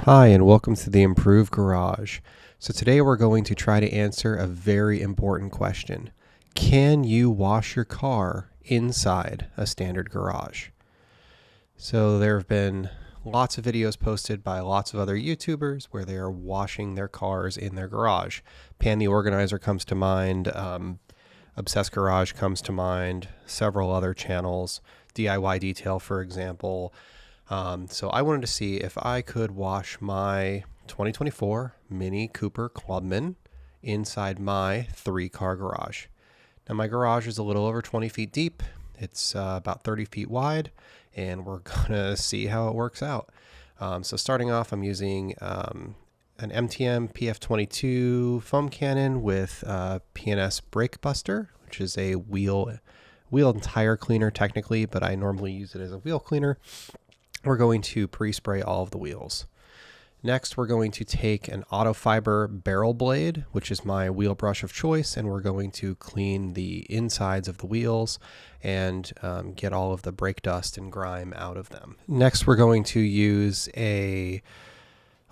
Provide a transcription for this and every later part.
Hi, and welcome to the Improved Garage. So today we're going to try to answer a very important question. Can you wash your car inside a standard garage? So there have been lots of videos posted by lots of other YouTubers where they are washing their cars in their garage. Pan the Organizer comes to mind, Obsessed Garage comes to mind, several other channels, DIY Detail, for example. So I wanted to see if I could wash my 2024 Mini Cooper Clubman inside my 3-car garage. Now my garage is a little over 20 feet deep. It's about 30 feet wide, and we're gonna see how it works out. So starting off, I'm using an MTM PF22 foam cannon with P&S Brake Buster, which is a wheel and tire cleaner technically, but I normally use it as a wheel cleaner. We're going to pre-spray all of the wheels. Next, we're going to take an Autofiber barrel blade, which is my wheel brush of choice, and we're going to clean the insides of the wheels and get all of the brake dust and grime out of them. Next, we're going to use a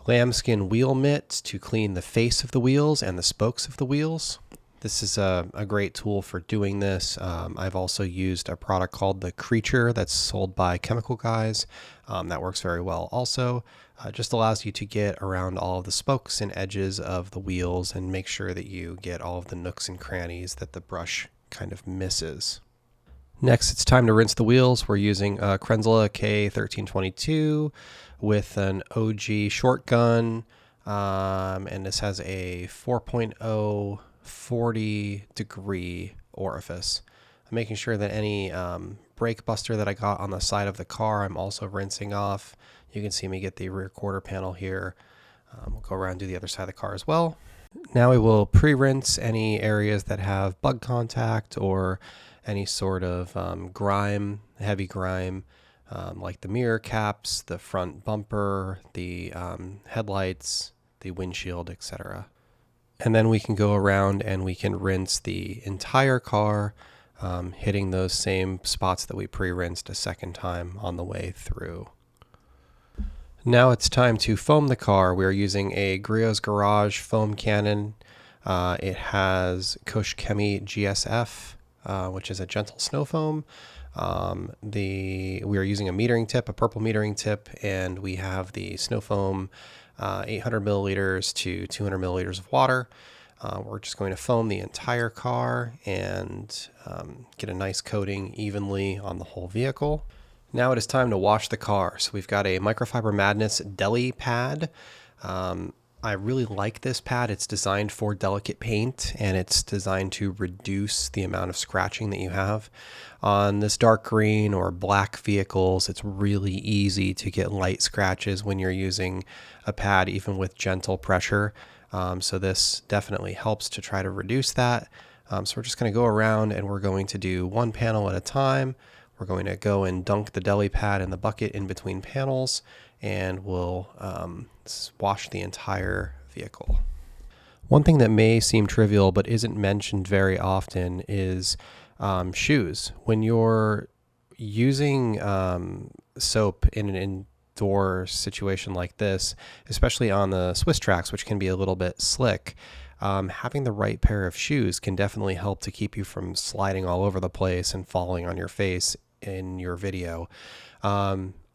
lambskin wheel mitt to clean the face of the wheels and the spokes of the wheels. This is a great tool for doing this. I've also used a product called the Creature that's sold by Chemical Guys. That works very well also. Just allows you to get around all of the spokes and edges of the wheels and make sure that you get all of the nooks and crannies that the brush kind of misses. Next, it's time to rinse the wheels. We're using a Krenzla K1322 with an OG short gun, and this has a 4.0 40-degree orifice. I'm making sure that any brake buster that I got on the side of the car I'm also rinsing off. You can see me get the rear quarter panel here. We'll go around and do the other side of the car as well. Now we will pre-rinse any areas that have bug contact or any sort of grime, heavy grime, like the mirror caps, the front bumper, the headlights, the windshield, etc. And then we can go around and we can rinse the entire car, hitting those same spots that we pre-rinsed a second time on the way through. Now it's time to foam the car. We're using a Griot's Garage foam cannon. It has Koch Chemie GSF, which is a gentle snow foam. We are using a metering tip, a purple metering tip, and we have the snow foam 800 milliliters to 200 milliliters of water. We're just going to foam the entire car and get a nice coating evenly on the whole vehicle. Now it is time to wash the car. So we've got a Microfiber Madness Delipad. I really like this pad. It's designed for delicate paint, and it's designed to reduce the amount of scratching that you have. On this dark green or black vehicles, it's really easy to get light scratches when you're using a pad, even with gentle pressure. So this definitely helps to try to reduce that. So we're just going to go around and we're going to do one panel at a time. We're going to go and dunk the deli pad in the bucket in between panels, and we'll wash the entire vehicle. One thing that may seem trivial but isn't mentioned very often is shoes. When you're using soap in an indoor situation like this, especially on the Swiss tracks, which can be a little bit slick, having the right pair of shoes can definitely help to keep you from sliding all over the place and falling on your face in your video.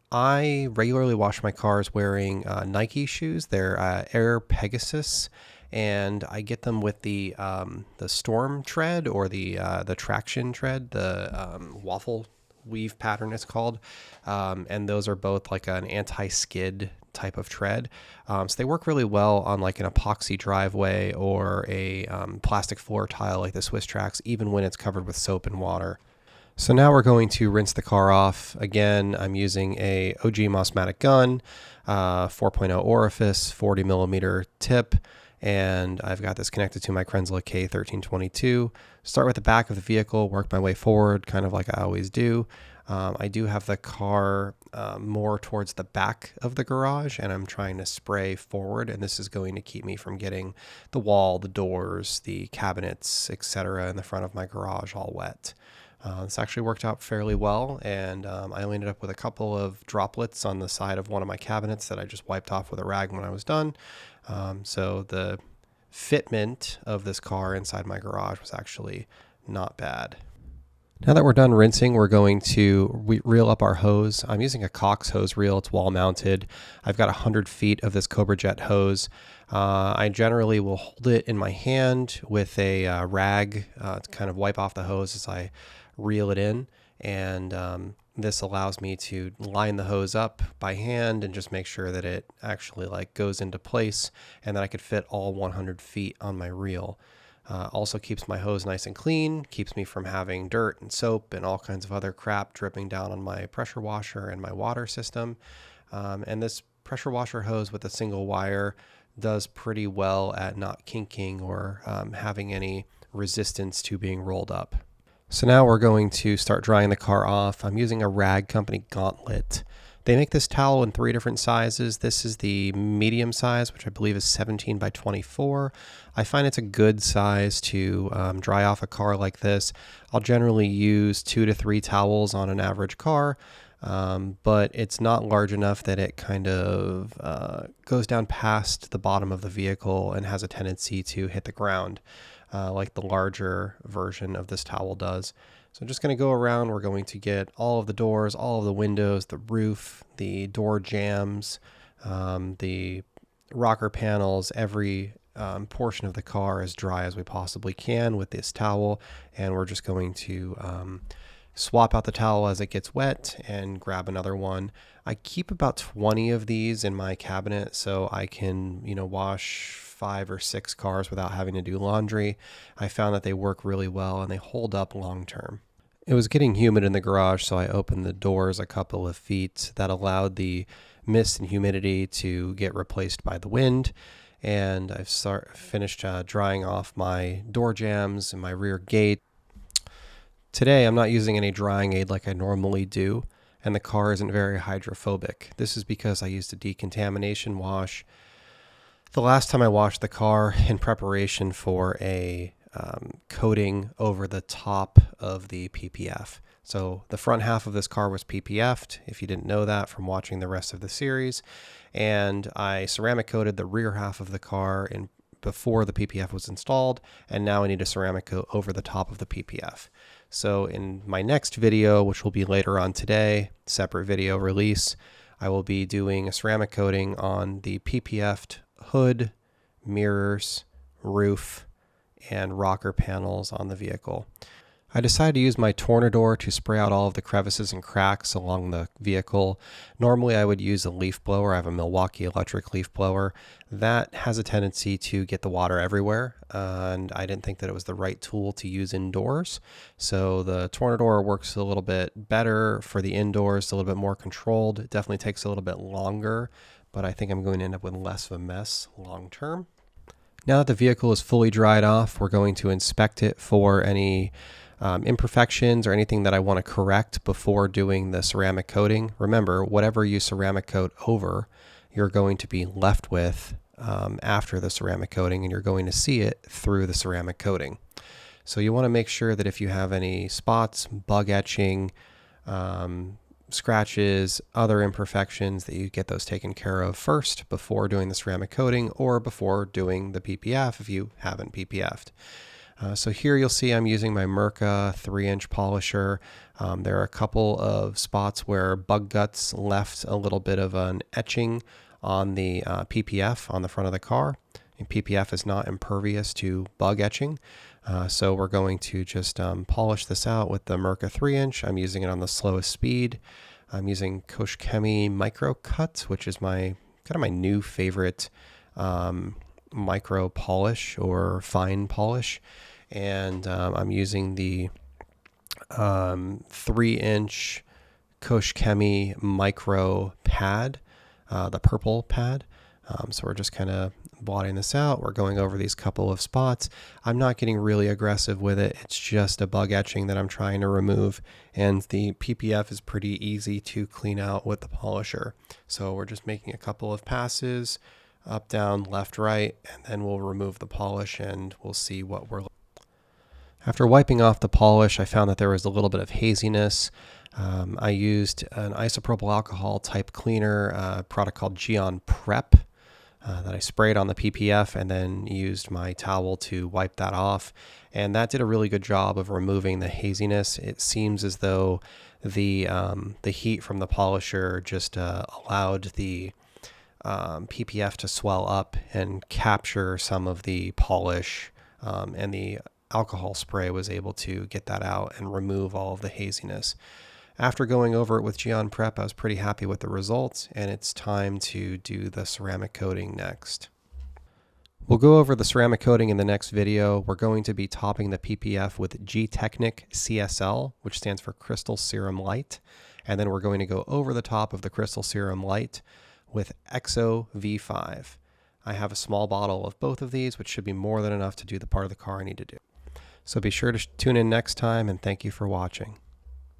I regularly wash my cars wearing Nike shoes. They're Air Pegasus, and I get them with the Storm tread or the traction tread, the waffle weave pattern it's called, and those are both like an anti-skid type of tread. So they work really well on like an epoxy driveway or a plastic floor tile like the Swiss tracks, even when it's covered with soap and water. So now we're going to rinse the car off. Again, I'm using a OG Mossmatic gun, 4.0 orifice, 40 millimeter tip, and I've got this connected to my Krenzla K1322. Start with the back of the vehicle, work my way forward, kind of like I always do. I do have the car more towards the back of the garage, and I'm trying to spray forward, and this is going to keep me from getting the wall, the doors, the cabinets, etc. in the front of my garage all wet. This actually worked out fairly well, and I only ended up with a couple of droplets on the side of one of my cabinets that I just wiped off with a rag when I was done. So the fitment of this car inside my garage was actually not bad. Now that we're done rinsing, we're going to reel up our hose. I'm using a Koch hose reel. It's wall mounted. I've got 100 feet of this Cobra Jet hose. I generally will hold it in my hand with a rag to kind of wipe off the hose as I reel it in. And this allows me to line the hose up by hand and just make sure that it actually goes into place and that I could fit all 100 feet on my reel. Also keeps my hose nice and clean, keeps me from having dirt and soap and all kinds of other crap dripping down on my pressure washer and my water system. And this pressure washer hose with a single wire does pretty well at not kinking or having any resistance to being rolled up. So now we're going to start drying the car off. I'm using a rag company Gauntlet. They make this towel in 3 different sizes. This is the medium size, which I believe is 17 by 24. I find it's a good size to dry off a car like this. I'll generally use 2 to 3 towels on an average car, but it's not large enough that it kind of goes down past the bottom of the vehicle and has a tendency to hit the ground like the larger version of this towel does. So I'm just going to go around. We're going to get all of the doors, all of the windows, the roof, the door jambs, the rocker panels, every portion of the car as dry as we possibly can with this towel. And we're just going to swap out the towel as it gets wet and grab another one. I keep about 20 of these in my cabinet so I can, wash 5 or 6 cars without having to do laundry. I found that they work really well and they hold up long term. It was getting humid in the garage, so I opened the doors a couple of feet. That allowed the mist and humidity to get replaced by the wind. And I've finished drying off my door jambs and my rear gate. Today, I'm not using any drying aid like I normally do, and the car isn't very hydrophobic. This is because I used a decontamination wash the last time I washed the car in preparation for a coating over the top of the PPF. So the front half of this car was PPF'd, if you didn't know that from watching the rest of the series, and I ceramic coated the rear half of the car before the PPF was installed, and now I need a ceramic coat over the top of the PPF. So in my next video, which will be later on today, separate video release, I will be doing a ceramic coating on the PPF'd hood, mirrors, roof, and rocker panels on the vehicle. I decided to use my Tornador to spray out all of the crevices and cracks along the vehicle. Normally I would use a leaf blower. I have a Milwaukee electric leaf blower. That has a tendency to get the water everywhere, and I didn't think that it was the right tool to use indoors. So the Tornador works a little bit better for the indoors, a little bit more controlled. It definitely takes a little bit longer, but I think I'm going to end up with less of a mess long term. Now that the vehicle is fully dried off, we're going to inspect it for any imperfections or anything that I want to correct before doing the ceramic coating. Remember, whatever you ceramic coat over, you're going to be left with after the ceramic coating, and you're going to see it through the ceramic coating. So you want to make sure that if you have any spots, bug etching, scratches, other imperfections, that you get those taken care of first before doing the ceramic coating or before doing the PPF if you haven't PPF'd. So here you'll see I'm using my Mirka 3-inch polisher. There are a couple of spots where bug guts left a little bit of an etching on the PPF on the front of the car. And PPF is not impervious to bug etching. So we're going to just polish this out with the Mirka 3-inch. I'm using it on the slowest speed. I'm using Koch Chemie Micro Cut, which is my new favorite micro polish or fine polish. And I'm using the 3-inch Koch Chemie Micro pad, the purple pad. So we're just kind of blotting this out. We're going over these couple of spots. I'm not getting really aggressive with it. It's just a bug etching that I'm trying to remove. And the PPF is pretty easy to clean out with the polisher. So we're just making a couple of passes, up, down, left, right, and then we'll remove the polish and we'll see what we're. After wiping off the polish, I found that there was a little bit of haziness. I used an isopropyl alcohol type cleaner, product called Gion Prep, that I sprayed on the PPF and then used my towel to wipe that off. And that did a really good job of removing the haziness. It seems as though the heat from the polisher just allowed the PPF to swell up and capture some of the polish, and the alcohol spray was able to get that out and remove all of the haziness. After going over it with Gion Prep, I was pretty happy with the results, and it's time to do the ceramic coating next. We'll go over the ceramic coating in the next video. We're going to be topping the PPF with G-Technic CSL, which stands for Crystal Serum Light, and then we're going to go over the top of the Crystal Serum Light with EXO V5. I have a small bottle of both of these, which should be more than enough to do the part of the car I need to do. So be sure to tune in next time, and thank you for watching.